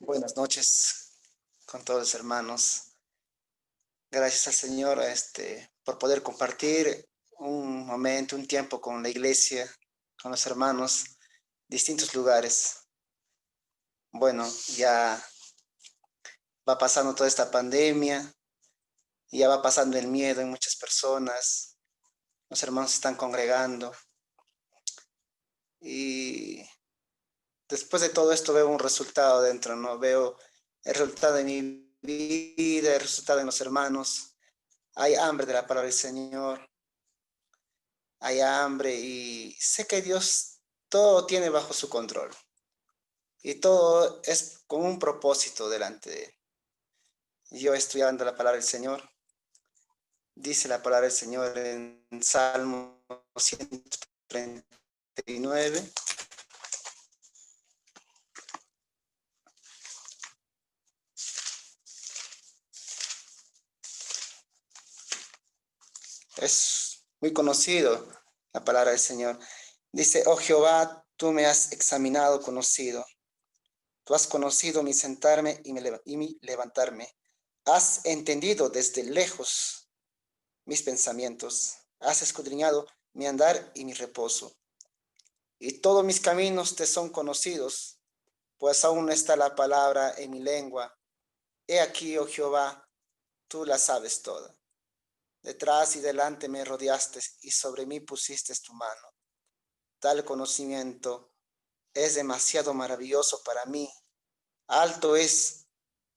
Buenas noches con todos los hermanos. Gracias al Señor por poder compartir un momento, un tiempo con la iglesia, con los hermanos, distintos lugares. Bueno, ya va pasando toda esta pandemia, ya va pasando el miedo en muchas personas, los hermanos se están congregando y después de todo esto veo un resultado dentro, ¿no? Veo el resultado de mi vida, el resultado en los hermanos. Hay hambre de la palabra del Señor, hay hambre y sé que Dios todo tiene bajo su control y todo es con un propósito delante de él. Yo estudiando la palabra del Señor, dice la palabra del Señor en Salmo 139. Es muy conocido la palabra del Señor. Dice: oh Jehová, tú me has examinado, conocido. Tú has conocido mi sentarme y mi levantarme. Has entendido desde lejos mis pensamientos. Has escudriñado mi andar y mi reposo. Y todos mis caminos te son conocidos, pues aún está la palabra en mi lengua. He aquí, oh Jehová, tú la sabes toda. Detrás y delante me rodeaste y sobre mí pusiste tu mano. Tal conocimiento es demasiado maravilloso para mí. Alto es,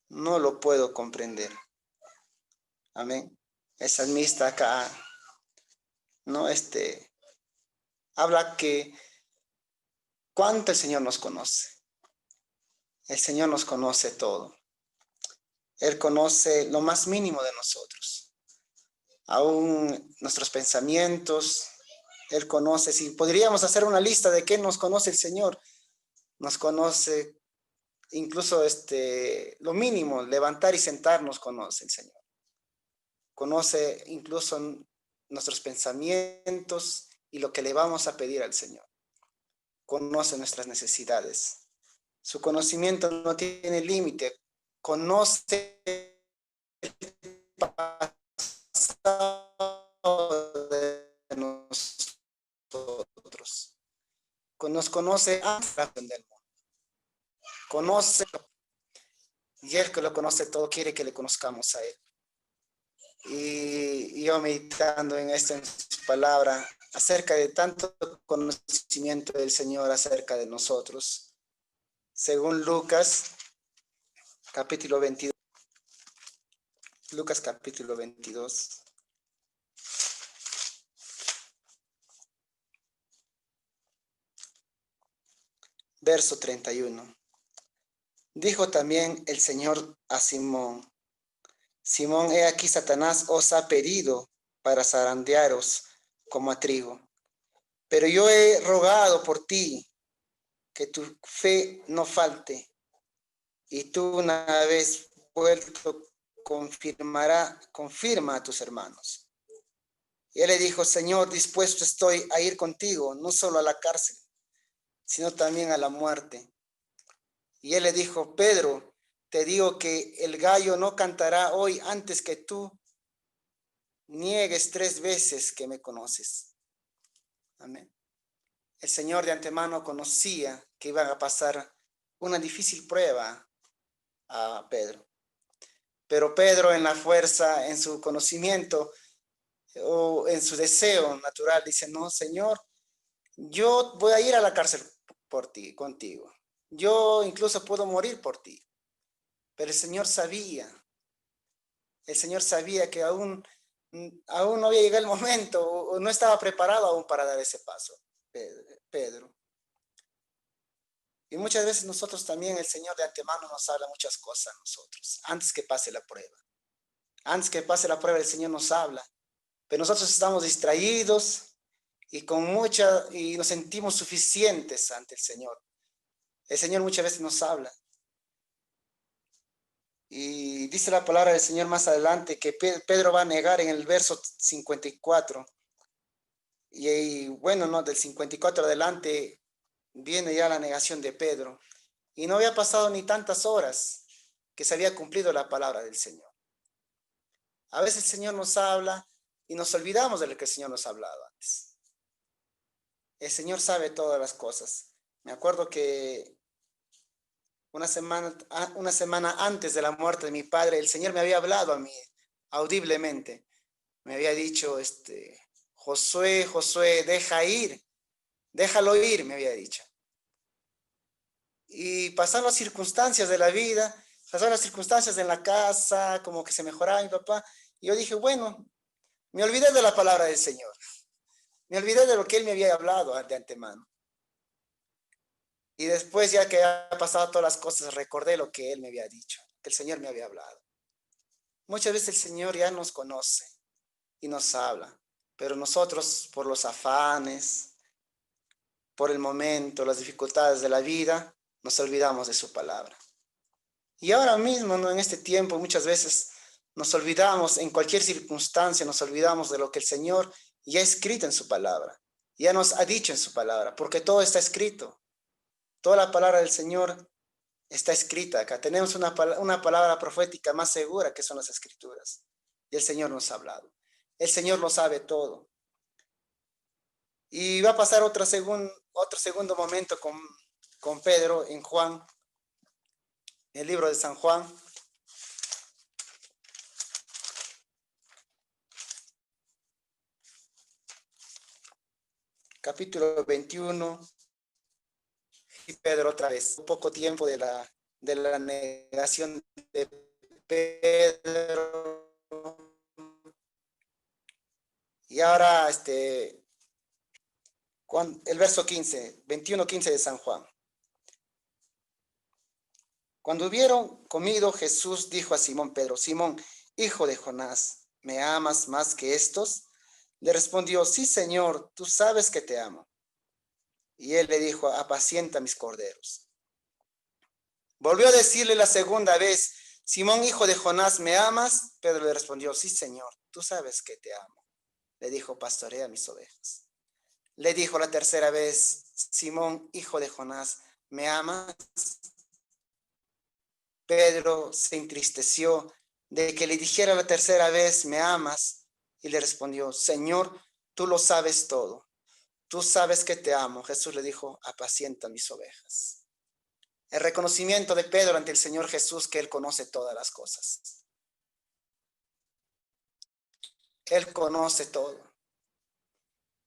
no lo puedo comprender. Amén. El salmista acá, ¿no? Habla que cuánto el Señor nos conoce. El Señor nos conoce todo. Él conoce lo más mínimo de nosotros. Aún nuestros pensamientos, Él conoce. Si podríamos hacer una lista de qué nos conoce el Señor, nos conoce incluso lo mínimo, levantar y sentarnos conoce el Señor. Conoce incluso nuestros pensamientos y lo que le vamos a pedir al Señor. Conoce nuestras necesidades. Su conocimiento no tiene límite. Conoce el pasado de nosotros. Nos conoce antes del mundo. Conoce, y Él que lo conoce todo quiere que le conozcamos a Él. Y yo meditando en esto, en su palabra, acerca de tanto conocimiento del Señor acerca de nosotros. Según Lucas, capítulo 22. Lucas, capítulo 22. Verso 31. Dijo también el Señor a Simón: Simón, he aquí Satanás os ha pedido para zarandearos como a trigo. Pero yo he rogado por ti que tu fe no falte, y tú una vez vuelto confirma a tus hermanos. Y él le dijo: Señor, dispuesto estoy a ir contigo, no solo a la cárcel, sino también a la muerte. Y él le dijo: Pedro, te digo que el gallo no cantará hoy antes que tú niegues 3 veces que me conoces. Amén. El Señor de antemano conocía que iban a pasar una difícil prueba a Pedro. Pero Pedro, en la fuerza, en su conocimiento o en su deseo natural, dice: no, Señor, yo voy a ir a la cárcel por ti, contigo. Yo incluso puedo morir por ti. Pero el Señor sabía que aún no había llegado el momento, o no estaba preparado aún para dar ese paso, Pedro. Y muchas veces nosotros también, el Señor de antemano nos habla muchas cosas a nosotros, antes que pase la prueba. Antes que pase la prueba, el Señor nos habla. Pero nosotros estamos distraídos y nos sentimos suficientes ante el Señor. El Señor muchas veces nos habla. Y dice la palabra del Señor más adelante que Pedro va a negar en el verso 54. Y bueno, no, del 54 adelante viene ya la negación de Pedro. Y no había pasado ni tantas horas que se había cumplido la palabra del Señor. A veces el Señor nos habla y nos olvidamos de lo que el Señor nos ha hablado antes. El Señor sabe todas las cosas. Me acuerdo que una semana antes de la muerte de mi padre, el Señor me había hablado a mí audiblemente. Me había dicho, Josué, Josué, déjalo ir, me había dicho. Y pasaron las circunstancias de la vida, pasaron las circunstancias en la casa, como que se mejoraba mi papá. Y yo dije, bueno, me olvidé de la palabra del Señor. Me olvidé de lo que Él me había hablado de antemano. Y después, ya que ha pasado todas las cosas, recordé lo que Él me había dicho, que el Señor me había hablado. Muchas veces el Señor ya nos conoce y nos habla, pero nosotros, por los afanes, por el momento, las dificultades de la vida, nos olvidamos de su palabra. Y ahora mismo, ¿no? En este tiempo, muchas veces nos olvidamos, en cualquier circunstancia, nos olvidamos de lo que el Señor ya ha escrito en su palabra, ya nos ha dicho en su palabra, porque todo está escrito. Toda la palabra del Señor está escrita acá. Tenemos una palabra profética más segura que son las Escrituras. Y el Señor nos ha hablado. El Señor lo sabe todo. Y va a pasar otro segundo momento con Pedro en Juan, el libro de San Juan. Capítulo 21. Y Pedro otra vez. Un poco tiempo de la negación de Pedro. Y ahora el verso 15, 21-15 de San Juan. Cuando hubieron comido, Jesús dijo a Simón Pedro, Simón, hijo de Jonás, ¿me amas más que estos? Le respondió, sí, Señor, tú sabes que te amo. Y él le dijo, apacienta mis corderos. Volvió a decirle la segunda vez, Simón, hijo de Jonás, ¿me amas? Pedro le respondió, sí, Señor, tú sabes que te amo. Le dijo, pastorea mis ovejas. Le dijo la tercera vez, Simón, hijo de Jonás, ¿me amas? Pedro se entristeció de que le dijera la tercera vez, ¿me amas? Y le respondió, Señor, tú lo sabes todo. Tú sabes que te amo. Jesús le dijo, apacienta mis ovejas. El reconocimiento de Pedro ante el Señor Jesús, que Él conoce todas las cosas. Él conoce todo.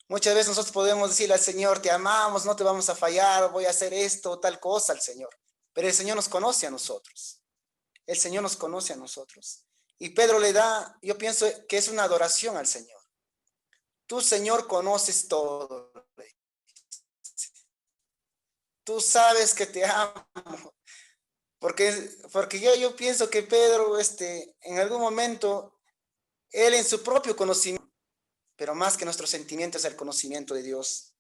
Muchas veces nosotros podemos decirle al Señor, te amamos, no te vamos a fallar, voy a hacer esto o tal cosa al Señor. Pero el Señor nos conoce a nosotros. El Señor nos conoce a nosotros. Y Pedro le da, yo pienso que es una adoración al Señor. Tú, Señor, conoces todo. Tú sabes que te amo. Porque yo pienso que Pedro, en algún momento, él en su propio conocimiento, pero más que nuestros sentimientos, es el conocimiento de Dios.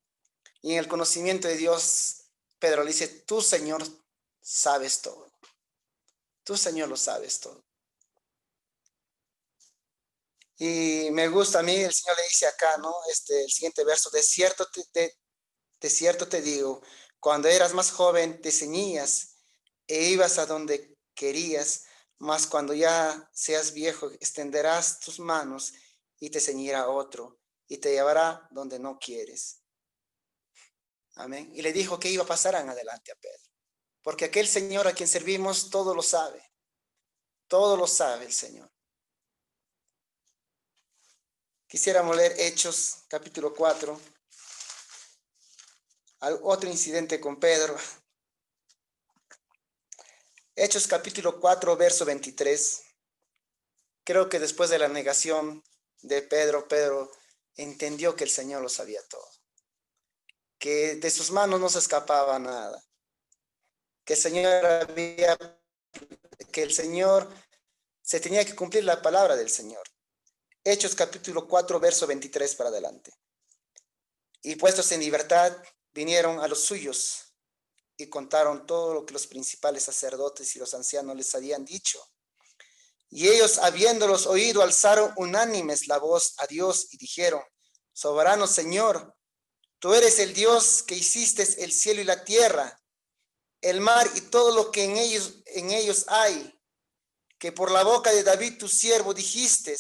Y en el conocimiento de Dios, Pedro le dice, tú, Señor, sabes todo. Tú, Señor, lo sabes todo. Y me gusta a mí, el Señor le dice acá, ¿no? El siguiente verso, de cierto te digo, cuando eras más joven te ceñías e ibas a donde querías, mas cuando ya seas viejo extenderás tus manos y te ceñirá otro y te llevará donde no quieres. Amén. Y le dijo que iba a pasar en adelante a Pedro, porque aquel Señor a quien servimos todo lo sabe el Señor. Quisiéramos leer Hechos capítulo 4, otro incidente con Pedro. Hechos capítulo 4, verso 23. Creo que después de la negación de Pedro, Pedro entendió que el Señor lo sabía todo. Que de sus manos no se escapaba nada. Que el Señor se tenía que cumplir la palabra del Señor. Hechos capítulo 4, verso 23 para adelante. Y puestos en libertad, vinieron a los suyos y contaron todo lo que los principales sacerdotes y los ancianos les habían dicho. Y ellos, habiéndolos oído, alzaron unánimes la voz a Dios y dijeron, soberano Señor, tú eres el Dios que hiciste el cielo y la tierra. el mar y todo lo que en ellos hay, que por la boca de David tu siervo dijiste,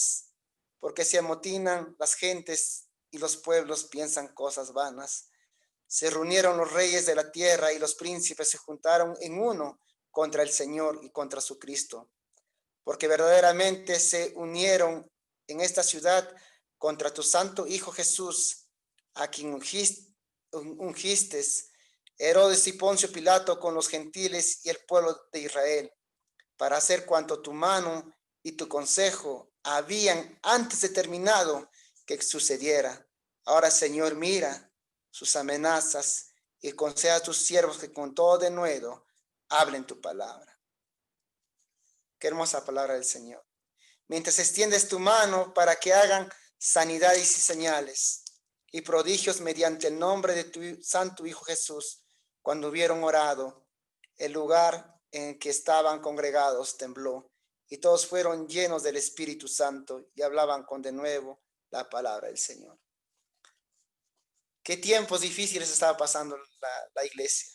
porque se amotinan las gentes y los pueblos piensan cosas vanas. Se reunieron los reyes de la tierra y los príncipes se juntaron en uno contra el Señor y contra su Cristo, porque verdaderamente se unieron en esta ciudad contra tu santo Hijo Jesús, a quien ungiste, Herodes y Poncio Pilato con los gentiles y el pueblo de Israel, para hacer cuanto tu mano y tu consejo habían antes determinado que sucediera. Ahora, Señor, mira sus amenazas y conceda a tus siervos que con todo denuedo hablen tu palabra. Qué hermosa palabra del Señor. Mientras extiendes tu mano para que hagan sanidades y señales y prodigios mediante el nombre de tu santo Hijo Jesús, cuando hubieron orado, el lugar en que estaban congregados tembló y todos fueron llenos del Espíritu Santo y hablaban con denuedo la palabra del Señor. Qué tiempos difíciles estaba pasando la iglesia.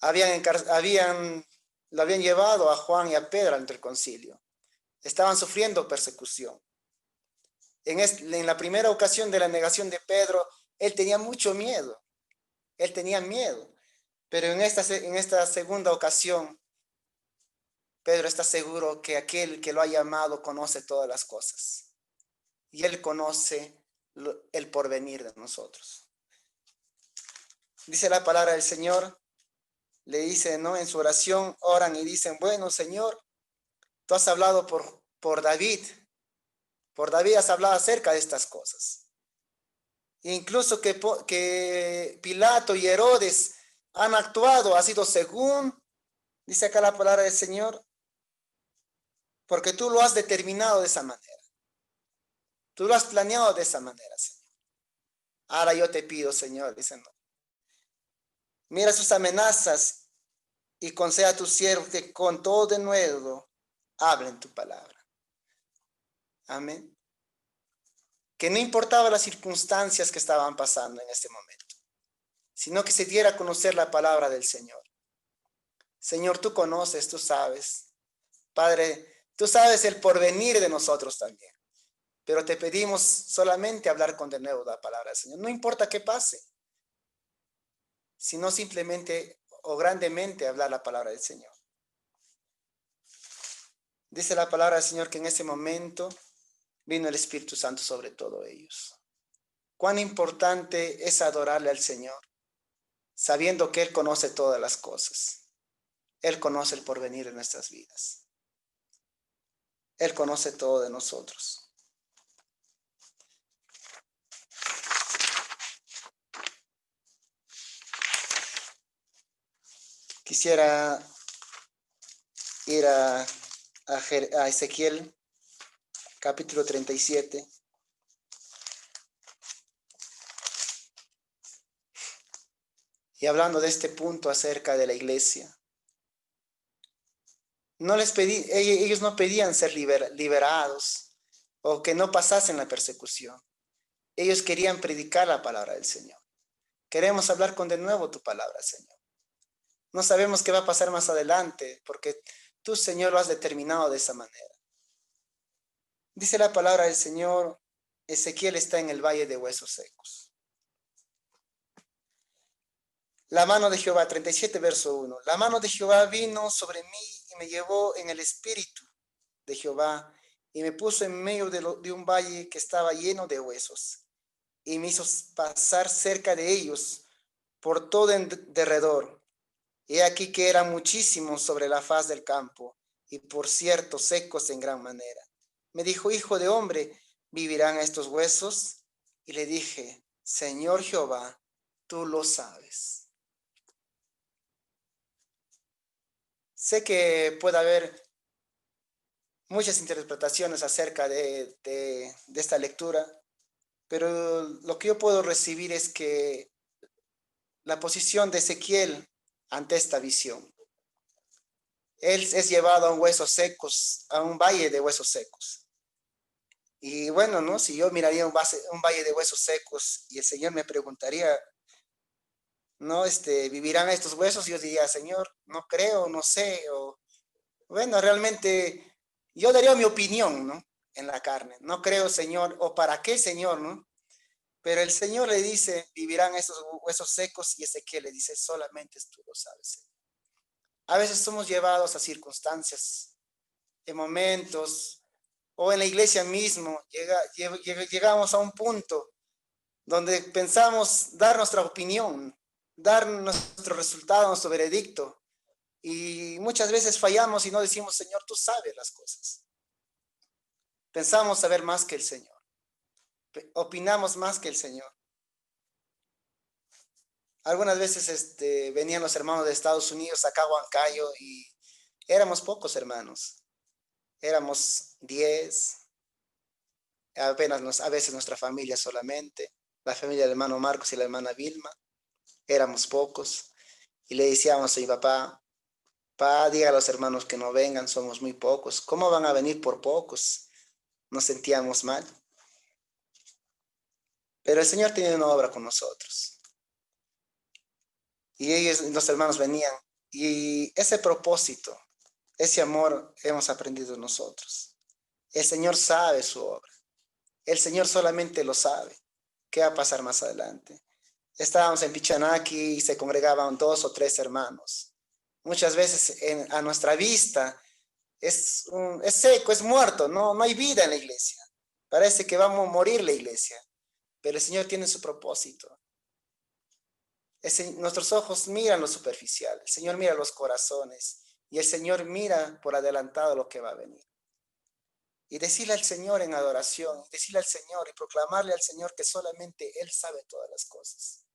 Lo habían llevado a Juan y a Pedro ante el concilio. Estaban sufriendo persecución. En la primera ocasión de la negación de Pedro, él tenía mucho miedo. Él tenía miedo. Pero en esta segunda ocasión, Pedro está seguro que aquel que lo ha llamado conoce todas las cosas. Y él conoce el porvenir de nosotros. Dice la palabra del Señor, le dice, ¿no? En su oración oran y dicen, bueno, Señor, tú has hablado por David. Por David has hablado acerca de estas cosas. E incluso que Pilato y Herodes han actuado, ha sido según, dice acá la palabra del Señor, porque tú lo has determinado de esa manera. Tú lo has planeado de esa manera, Señor. Ahora yo te pido, Señor, dice, no. Mira sus amenazas y conceda a tus siervos que con todo denuedo hablen tu palabra. Amén. Que no importaba las circunstancias que estaban pasando en este momento, sino que se diera a conocer la palabra del Señor. Señor, tú conoces, tú sabes. Padre, tú sabes el porvenir de nosotros también. Pero te pedimos solamente hablar con de nuevo la palabra del Señor. No importa qué pase, sino simplemente o grandemente hablar la palabra del Señor. Dice la palabra del Señor que en ese momento vino el Espíritu Santo sobre todos ellos. Cuán importante es adorarle al Señor, sabiendo que Él conoce todas las cosas. Él conoce el porvenir de nuestras vidas. Él conoce todo de nosotros. Quisiera ir a Ezequiel, capítulo 37. Y hablando de este punto acerca de la iglesia. Ellos no pedían ser liberados o que no pasasen la persecución. Ellos querían predicar la palabra del Señor. Queremos hablar con de nuevo tu palabra, Señor. No sabemos qué va a pasar más adelante, porque tú, Señor, lo has determinado de esa manera. Dice la palabra del Señor, Ezequiel está en el valle de huesos secos. La mano de Jehová, 37, verso 1. La mano de Jehová vino sobre mí y me llevó en el espíritu de Jehová y me puso en medio de un valle que estaba lleno de huesos y me hizo pasar cerca de ellos por todo en derredor. He aquí que eran muchísimos sobre la faz del campo y por cierto secos en gran manera. Me dijo, hijo de hombre, ¿vivirán estos huesos? Y le dije, Señor Jehová, tú lo sabes. Sé que puede haber muchas interpretaciones acerca de esta lectura, pero lo que yo puedo recibir es que la posición de Ezequiel ante esta visión. Él es llevado a un valle de huesos secos. Y bueno, ¿no? Si yo miraría un valle de huesos secos y el Señor me preguntaría, ¿no? ¿Vivirán estos huesos? Yo diría, Señor, no creo, no sé, o bueno, realmente yo daría mi opinión, ¿no? En la carne. No creo, Señor, o para qué, Señor, ¿no? Pero el Señor le dice, vivirán estos huesos secos, y Ezequiel le dice, solamente tú lo sabes, Señor. A veces somos llevados a circunstancias, en momentos, o en la iglesia mismo, llegamos a un punto donde pensamos dar nuestra opinión, dar nuestro resultado, nuestro veredicto, y muchas veces fallamos y no decimos, Señor, tú sabes las cosas. Pensamos saber más que el Señor, opinamos más que el Señor. Algunas veces venían los hermanos de Estados Unidos acá a Huancayo y éramos pocos hermanos, éramos 10, a veces nuestra familia solamente, la familia del hermano Marcos y la hermana Vilma, éramos pocos. Y le decíamos a mi papá, diga a los hermanos que no vengan, somos muy pocos. ¿Cómo van a venir por pocos? Nos sentíamos mal. Pero el Señor tiene una obra con nosotros. Y ellos, los hermanos venían. Y ese propósito, ese amor hemos aprendido nosotros. El Señor sabe su obra. El Señor solamente lo sabe. ¿Qué va a pasar más adelante? Estábamos en Pichanaki y se congregaban 2 o 3 hermanos. Muchas veces a nuestra vista es seco, es muerto, no hay vida en la iglesia. Parece que vamos a morir la iglesia, pero el Señor tiene su propósito. Nuestros ojos miran lo superficial, el Señor mira los corazones y el Señor mira por adelantado lo que va a venir. Y decirle al Señor en adoración, decirle al Señor y proclamarle al Señor que solamente Él sabe todas las cosas.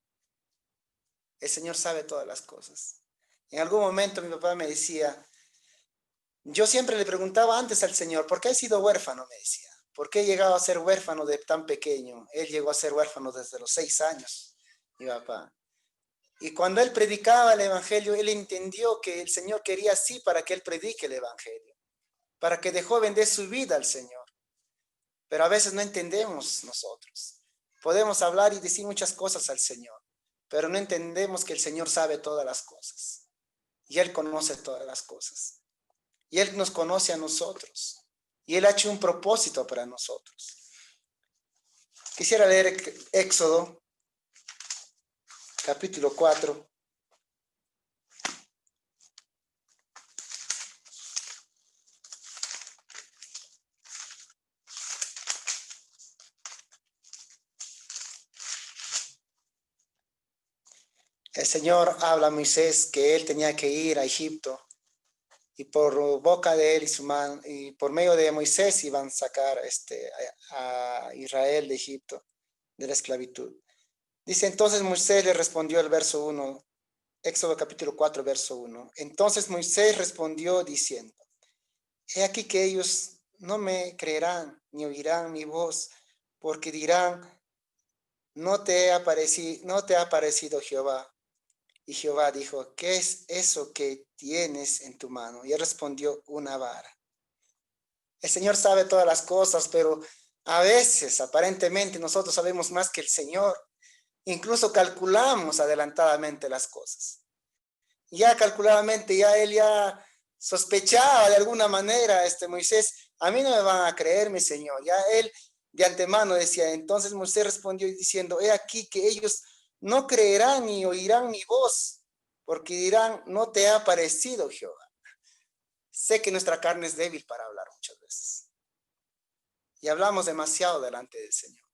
El Señor sabe todas las cosas. En algún momento mi papá me decía, yo siempre le preguntaba antes al Señor, ¿por qué he sido huérfano? Me decía, ¿por qué he llegado a ser huérfano de tan pequeño? Él llegó a ser huérfano desde los 6 años, mi papá. Y cuando él predicaba el Evangelio, él entendió que el Señor quería así para que él predique el Evangelio, para que dejó vender su vida al Señor. Pero a veces no entendemos nosotros. Podemos hablar y decir muchas cosas al Señor, pero no entendemos que el Señor sabe todas las cosas y Él conoce todas las cosas. Y Él nos conoce a nosotros. Y Él ha hecho un propósito para nosotros. Quisiera leer Éxodo, capítulo 4. El Señor habla a Moisés que él tenía que ir a Egipto. Y por boca de él y su mano, y por medio de Moisés iban a sacar a Israel de Egipto, de la esclavitud. Dice, entonces Moisés le respondió el verso 1, Éxodo capítulo 4, verso 1. Entonces Moisés respondió diciendo, he aquí que ellos no me creerán ni oirán mi voz, porque dirán, no te ha aparecido Jehová. Y Jehová dijo, ¿qué es eso que tienes en tu mano? Y él respondió, una vara. El Señor sabe todas las cosas, pero a veces aparentemente nosotros sabemos más que el Señor. Incluso calculamos adelantadamente las cosas. Ya calculadamente, ya él ya sospechaba de alguna manera, Moisés, a mí no me van a creer, mi Señor. Ya él de antemano decía, entonces Moisés respondió diciendo, he aquí que ellos no creerán ni oirán mi voz, porque dirán, no te ha parecido Jehová. Sé que nuestra carne es débil para hablar muchas veces. Y hablamos demasiado delante del Señor.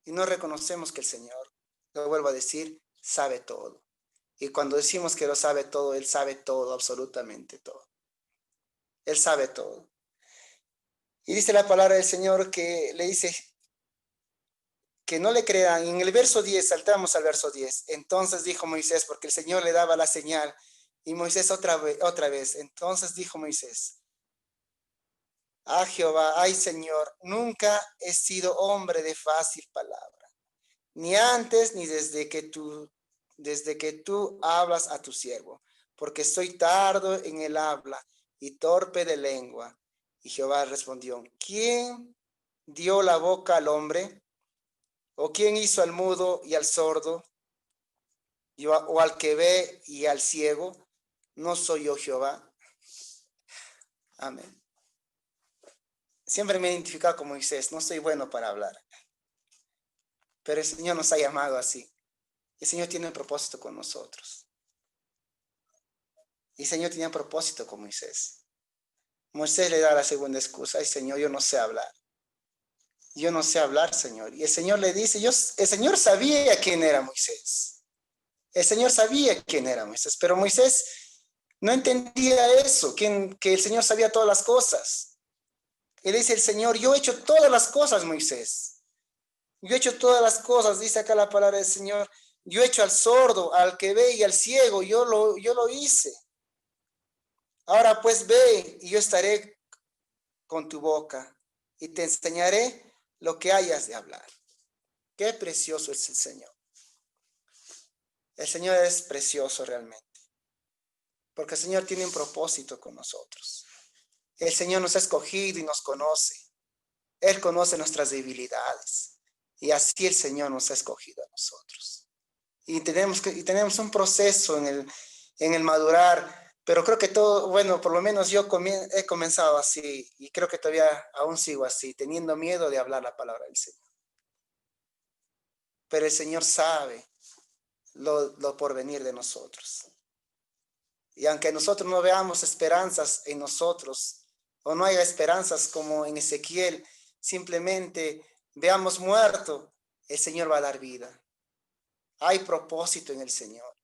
Y no reconocemos que el Señor, lo vuelvo a decir, sabe todo. Y cuando decimos que lo sabe todo, Él sabe todo, absolutamente todo. Él sabe todo. Y dice la palabra del Señor que le dice que no le crean. Y en el verso 10, saltamos al verso 10. Entonces dijo Moisés, porque el Señor le daba la señal. Y Moisés otra vez. Entonces dijo Moisés, ah Jehová, ay Señor, nunca he sido hombre de fácil palabra, ni antes ni desde que tú hablas a tu siervo, porque soy tardo en el habla y torpe de lengua. Y Jehová respondió, ¿quién dio la boca al hombre? ¿O quién hizo al mudo y al sordo? o al que ve y al ciego, ¿no soy yo Jehová? Amén. Siempre me he identificado con Moisés, no soy bueno para hablar, pero el Señor nos ha llamado así. El Señor tiene un propósito con nosotros. Y el Señor tenía un propósito con Moisés. Moisés le da la segunda excusa, ay Señor, yo no sé hablar. Yo no sé hablar, Señor. Y el Señor le dice, el Señor sabía quién era Moisés. El Señor sabía quién era Moisés, pero Moisés no entendía eso, que el Señor sabía todas las cosas. Y le dice el Señor, yo he hecho todas las cosas, Moisés. Yo he hecho todas las cosas, dice acá la palabra del Señor. Yo he hecho al sordo, al que ve y al ciego, yo lo hice. Ahora pues ve y yo estaré con tu boca y te enseñaré lo que hayas de hablar. Qué precioso es el Señor. El Señor es precioso realmente, porque el Señor tiene un propósito con nosotros. El Señor nos ha escogido y nos conoce. Él conoce nuestras debilidades y así el Señor nos ha escogido a nosotros. Y tenemos un proceso en el madurar, pero creo que todo, bueno, por lo menos yo he comenzado así y creo que todavía aún sigo así, teniendo miedo de hablar la palabra del Señor. Pero el Señor sabe lo porvenir de nosotros. Y aunque nosotros no veamos esperanzas en nosotros, o no haya esperanzas como en Ezequiel, simplemente veamos muerto, el Señor va a dar vida. Hay propósito en el Señor,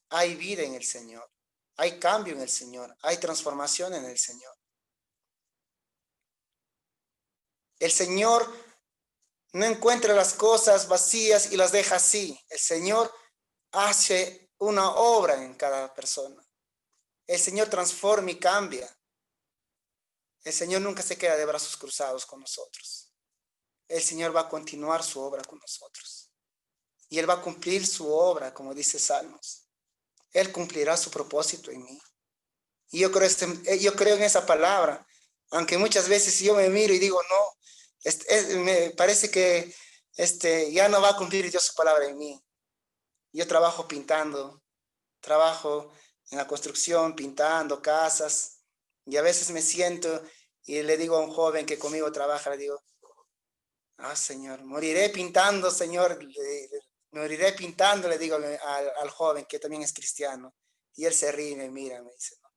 hay vida en el Señor, hay cambio en el Señor, hay transformación en el Señor. El Señor no encuentra las cosas vacías y las deja así. El Señor hace una obra en cada persona. El Señor transforma y cambia. El Señor nunca se queda de brazos cruzados con nosotros. El Señor va a continuar su obra con nosotros. Y Él va a cumplir su obra, como dice Salmos. Él cumplirá su propósito en mí. Y yo creo en esa palabra. Aunque muchas veces yo me miro y digo, no, me parece que ya no va a cumplir Dios su palabra en mí. Yo trabajo pintando, trabajo en la construcción, pintando casas. Y a veces me siento y le digo a un joven que conmigo trabaja, le digo, Señor, moriré pintando, Señor, moriré pintando, le digo al joven que también es cristiano. Y él se ríe y me mira, me dice, ¿no?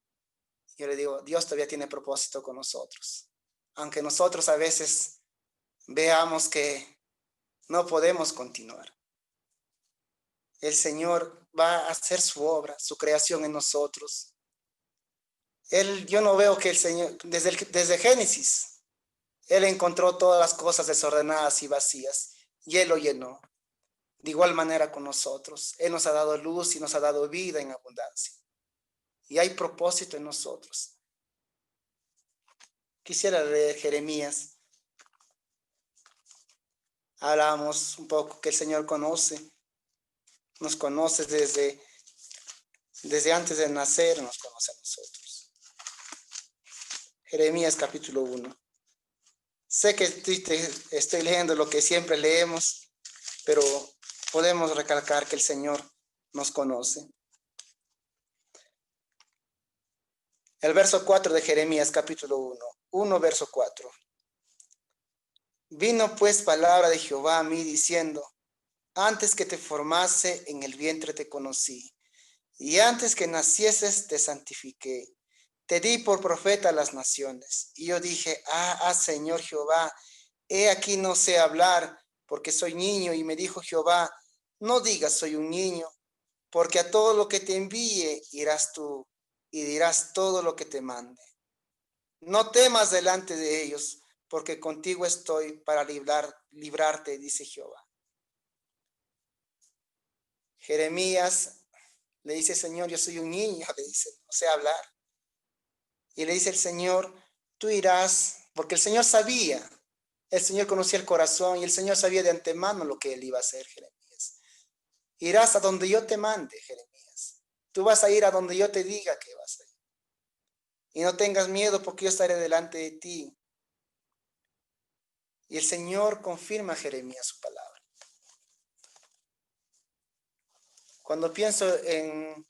Yo le digo, Dios todavía tiene propósito con nosotros. Aunque nosotros a veces veamos que no podemos continuar. El Señor va a hacer su obra, su creación en nosotros. Yo no veo que el Señor, desde Génesis, Él encontró todas las cosas desordenadas y vacías y Él lo llenó. De igual manera con nosotros. Él nos ha dado luz y nos ha dado vida en abundancia. Y hay propósito en nosotros. Quisiera leer Jeremías. Hablamos un poco que el Señor nos conoce desde antes de nacer, nos conoce a nosotros. Jeremías capítulo 1. Sé que estoy leyendo lo que siempre leemos, pero podemos recalcar que el Señor nos conoce. El verso 4 de Jeremías capítulo 1 verso 4. Vino pues palabra de Jehová a mí diciendo, antes que te formase en el vientre te conocí, y antes que nacieses te santifiqué. Te di por profeta a las naciones. Y yo dije, Señor Jehová, he aquí no sé hablar, porque soy niño. Y me dijo Jehová, no digas soy un niño, porque a todo lo que te envíe irás tú, y dirás todo lo que te mande. No temas delante de ellos, porque contigo estoy para librarte, dice Jehová. Jeremías le dice, Señor, yo soy un niño, le dice, no sé hablar. Y le dice el Señor, tú irás, porque el Señor sabía, el Señor conocía el corazón y el Señor sabía de antemano lo que él iba a hacer, Jeremías. Irás a donde yo te mande, Jeremías. Tú vas a ir a donde yo te diga que vas a ir. Y no tengas miedo porque yo estaré delante de ti. Y el Señor confirma a Jeremías su palabra. Cuando pienso en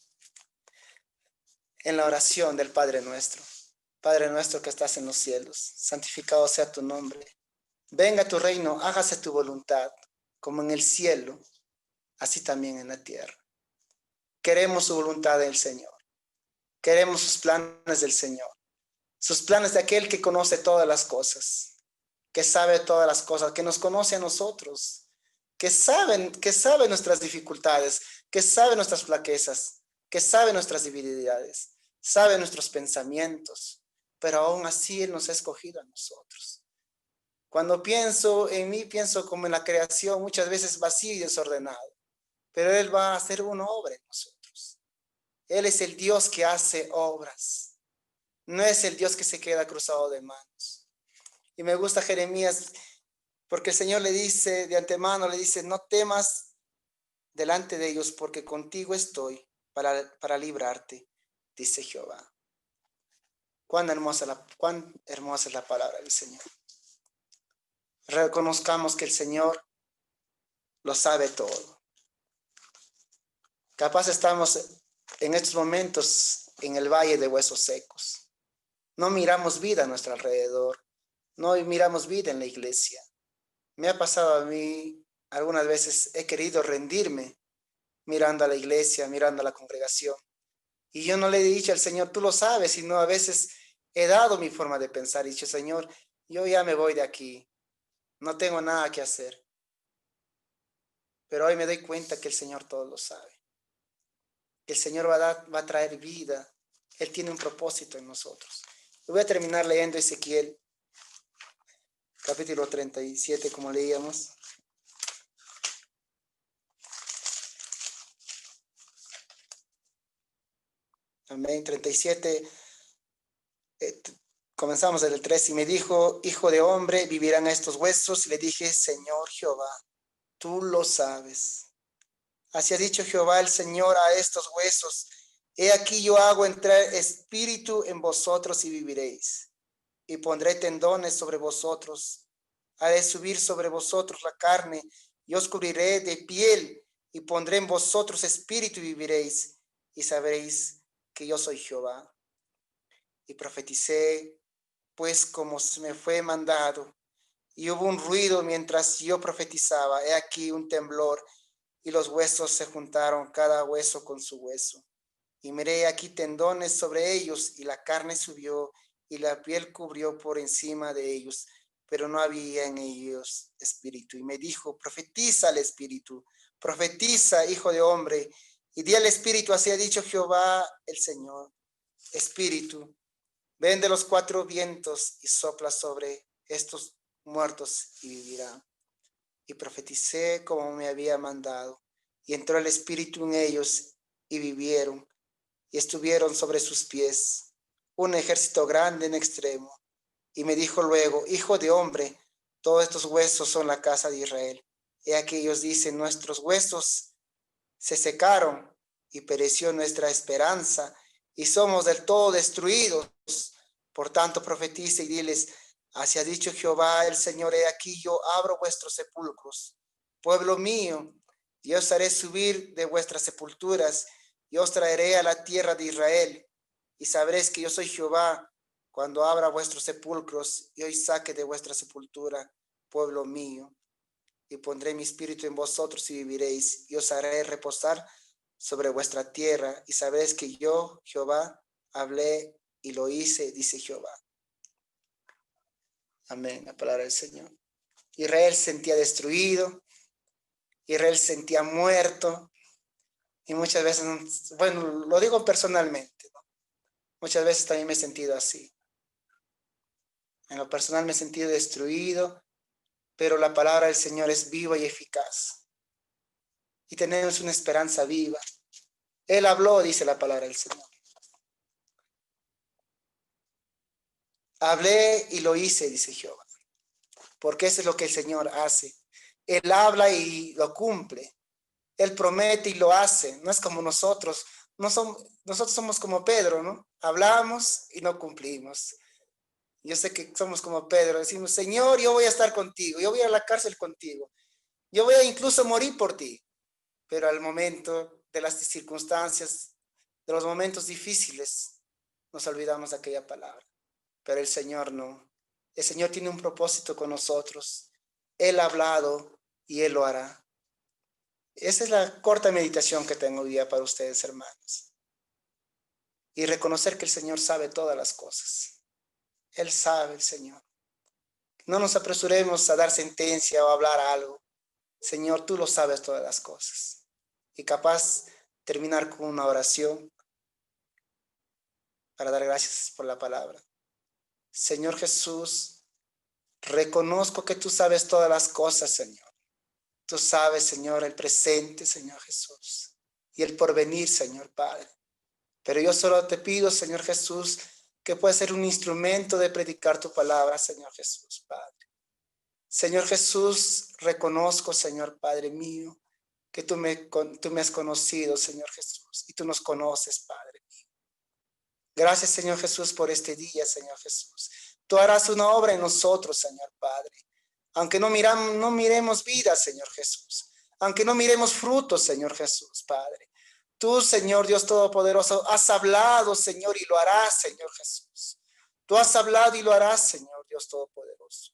la oración del Padre nuestro que estás en los cielos, santificado sea tu nombre. Venga tu reino, hágase tu voluntad, como en el cielo, así también en la tierra. Queremos su voluntad del Señor. Queremos sus planes del Señor. Sus planes de aquel que conoce todas las cosas, que sabe todas las cosas, que nos conoce a nosotros, que sabe nuestras dificultades, que sabe nuestras flaquezas, que sabe nuestras debilidades, sabe nuestros pensamientos, pero aún así Él nos ha escogido a nosotros. Cuando pienso en mí, pienso como en la creación, muchas veces vacío y desordenado, pero Él va a hacer una obra en nosotros. Él es el Dios que hace obras, no es el Dios que se queda cruzado de manos. Y me gusta Jeremías, porque el Señor le dice de antemano, le dice, no temas delante de ellos, porque contigo estoy para librarte, dice Jehová. Cuán hermosa es la palabra del Señor. Reconozcamos que el Señor lo sabe todo. Capaz estamos en estos momentos en el valle de huesos secos. No miramos vida a nuestro alrededor. No miramos vida en la iglesia. Me ha pasado a mí, algunas veces he querido rendirme mirando a la iglesia, mirando a la congregación. Y yo no le he dicho al Señor, tú lo sabes, sino a veces he dado mi forma de pensar. He dicho, Señor, yo ya me voy de aquí. No tengo nada que hacer. Pero hoy me doy cuenta que el Señor todo lo sabe. Que el Señor va a traer vida. Él tiene un propósito en nosotros. Voy a terminar leyendo Ezequiel, capítulo 37, como leíamos. Amén, 37. Comenzamos desde el 3. Y me dijo, hijo de hombre, ¿vivirán estos huesos? Y le dije, Señor Jehová, tú lo sabes. Así ha dicho Jehová el Señor a estos huesos. He aquí yo hago entrar espíritu en vosotros y viviréis. Y pondré tendones sobre vosotros. Haré subir sobre vosotros la carne y os cubriré de piel y pondré en vosotros espíritu y viviréis. Y sabréis que yo soy Jehová. Y profeticé, pues como se me fue mandado. Y hubo un ruido mientras yo profetizaba. He aquí un temblor y los huesos se juntaron, cada hueso con su hueso. Y miré aquí tendones sobre ellos, y la carne subió, y la piel cubrió por encima de ellos, pero no había en ellos espíritu. Y me dijo, profetiza al espíritu, profetiza, hijo de hombre, y di al espíritu, así ha dicho Jehová el Señor, espíritu, ven de los cuatro vientos y sopla sobre estos muertos y vivirán. Y profeticé como me había mandado, y entró el espíritu en ellos, y vivieron, y estuvieron sobre sus pies, un ejército grande en extremo. Y me dijo luego, hijo de hombre, todos estos huesos son la casa de Israel. He aquí ellos dicen, nuestros huesos se secaron, y pereció nuestra esperanza, y somos del todo destruidos. Por tanto, profetiza y diles, así ha dicho Jehová el Señor, he aquí yo abro vuestros sepulcros, pueblo mío, y os haré subir de vuestras sepulturas, y os traeré a la tierra de Israel, y sabréis que yo soy Jehová, cuando abra vuestros sepulcros, y os saque de vuestra sepultura, pueblo mío, y pondré mi espíritu en vosotros y viviréis, y os haré reposar sobre vuestra tierra, y sabréis que yo, Jehová, hablé y lo hice, dice Jehová. Amén, la palabra del Señor. Israel se sentía destruido, Israel se sentía muerto, y muchas veces, bueno, lo digo personalmente, ¿no? Muchas veces también me he sentido así. En lo personal me he sentido destruido, pero la palabra del Señor es viva y eficaz. Y tenemos una esperanza viva. Él habló, dice la palabra del Señor. Hablé y lo hice, dice Jehová. Porque eso es lo que el Señor hace. Él habla y lo cumple. Él promete y lo hace. No es como nosotros. Nosotros somos como Pedro, ¿no? Hablamos y no cumplimos. Yo sé que somos como Pedro. Decimos, Señor, yo voy a estar contigo. Yo voy a la cárcel contigo. Yo voy a incluso morir por ti. Pero al momento de las circunstancias, de los momentos difíciles, nos olvidamos de aquella palabra. Pero el Señor no. El Señor tiene un propósito con nosotros. Él ha hablado y Él lo hará. Esa es la corta meditación que tengo hoy día para ustedes, hermanos. Y reconocer que el Señor sabe todas las cosas. Él sabe, el Señor. No nos apresuremos a dar sentencia o a hablar algo. Señor, tú lo sabes todas las cosas. Y capaz terminar con una oración para dar gracias por la palabra. Señor Jesús, reconozco que tú sabes todas las cosas, Señor. Tú sabes, Señor, el presente, Señor Jesús, y el porvenir, Señor Padre. Pero yo solo te pido, Señor Jesús, que pueda ser un instrumento de predicar tu palabra, Señor Jesús, Padre. Señor Jesús, reconozco, Señor Padre mío, que tú me has conocido, Señor Jesús, y tú nos conoces, Padre mío. Gracias, Señor Jesús, por este día, Señor Jesús. Tú harás una obra en nosotros, Señor Padre. Aunque no miremos vida, Señor Jesús. Aunque no miremos frutos, Señor Jesús, Padre. Tú, Señor Dios Todopoderoso, has hablado, Señor, y lo harás, Señor Jesús. Tú has hablado y lo harás, Señor Dios Todopoderoso.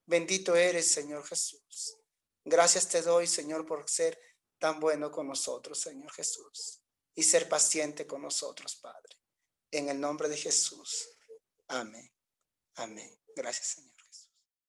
Bendito eres, Señor Jesús. Gracias te doy, Señor, por ser tan bueno con nosotros, Señor Jesús. Y ser paciente con nosotros, Padre. En el nombre de Jesús. Amén. Amén. Gracias, Señor.